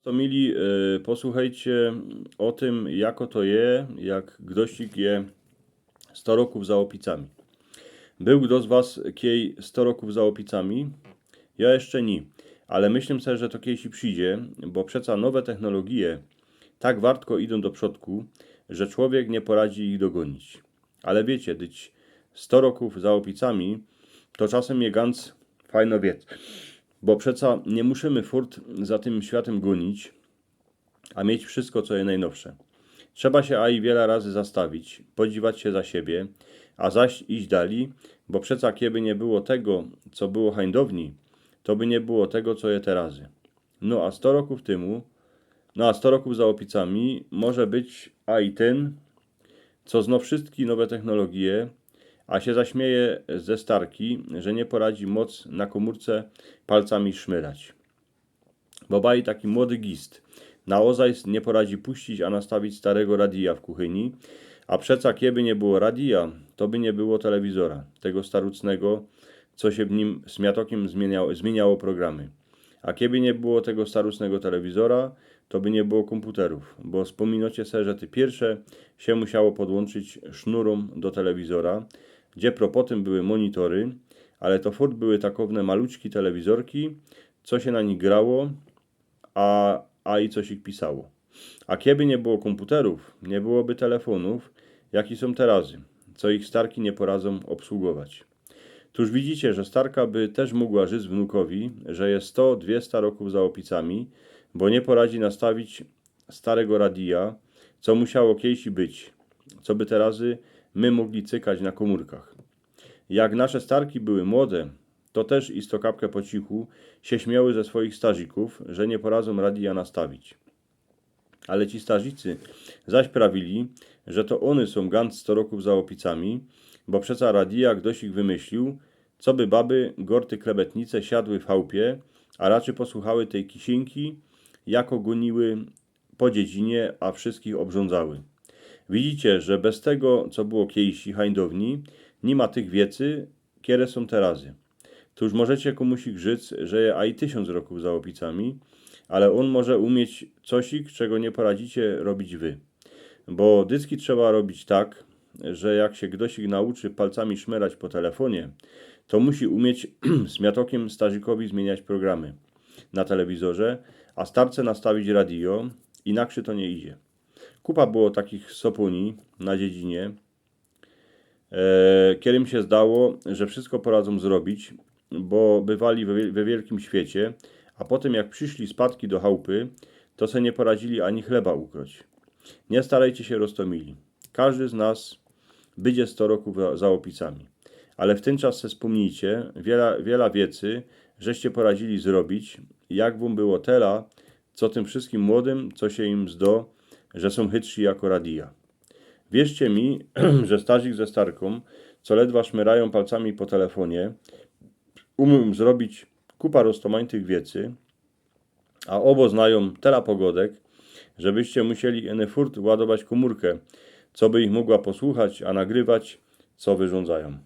To mili, posłuchajcie o tym, jako to je, jak gdościk je 100 roków za opicami. Był kto z was kiej 100 roków za opicami? Ja jeszcze nie, ale myślę sobie, że to kiedyś przyjdzie, bo przeca nowe technologie tak wartko idą do przodku, że człowiek nie poradzi ich dogonić. Ale wiecie, dyć 100 roków za opicami, to czasem je ganz fajno wiec. Bo przeca nie musimy furt za tym światem gonić, a mieć wszystko, co je najnowsze. Trzeba się aj wiele razy zastawić, podziwać się za siebie, a zaś iść dali, bo przeca kieby nie było tego, co było hańdowni, to by nie było tego, co je terazy. No a 100 roków temu, no a 100 roków za opicami może być aj ten, co zno wszystkie nowe technologie, a się zaśmieje ze starki, że nie poradzi moc na komórce palcami szmyrać. Bo baj taki młody gist, na ozajs nie poradzi puścić, a nastawić starego radia w kuchyni, a przeca kieby nie było radia, to by nie było telewizora, tego starucnego, co się w nim smiatokiem zmieniało programy. A kieby nie było tego starucnego telewizora, to by nie było komputerów, bo wspominacie se, że ty pierwsze się musiało podłączyć sznurą do telewizora, gdzie potem były monitory, ale to furt były takowne maluczki telewizorki, co się na nich grało, a i coś ich pisało. A kieby nie było komputerów, nie byłoby telefonów, jaki są terazy, co ich starki nie poradzą obsługować. Tuż widzicie, że starka by też mogła żyć wnukowi, że jest 100-200 roków za opicami, bo nie poradzi nastawić starego radia, co musiało kiedyś być, co by terazy my mogli cykać na komórkach. Jak nasze starki były młode, to też istokapkę po cichu się śmiały ze swoich stazików, że nie poradzą radia nastawić. Ale ci stazicy zaś prawili, że to one są gant 100 roków za opicami, bo przeca radia ktoś ich wymyślił, co by baby gorty klebetnice siadły w chałupie, a raczej posłuchały tej kisienki, jako goniły po dziedzinie, a wszystkich obrządzały. Widzicie, że bez tego, co było kiedyś hańdowni, nie ma tych wiecy, kiere są terazy. Tuż możecie komuś żyć, że je aj 1000 roków za opicami, ale on może umieć cosik, czego nie poradzicie robić wy. Bo dyski trzeba robić tak, że jak się ktoś ich nauczy palcami szmerać po telefonie, to musi umieć smiatokiem stażikowi zmieniać programy na telewizorze, a starce nastawić radio, inaczej to nie idzie. Kupa było takich sopuni na dziedzinie, kierym się zdało, że wszystko poradzą zrobić, bo bywali we wielkim świecie, a potem jak przyszli spadki do chałupy, to se nie poradzili ani chleba ukroć. Nie starajcie się roztomili. Każdy z nas będzie 100 roków za opicami. Ale w ten czas se wspomnijcie, wiele wiecy, żeście poradzili zrobić, jak wam było tela, co tym wszystkim młodym, co się im zdo, że są chytrzy jako radia. Wierzcie mi, że stazik ze starką, co ledwa szmyrają palcami po telefonie, umiem zrobić kupa roztomańtych wiecy, a obo znają tela pogodek, żebyście musieli furt ładować komórkę, co by ich mogła posłuchać, a nagrywać, co wyrządzają.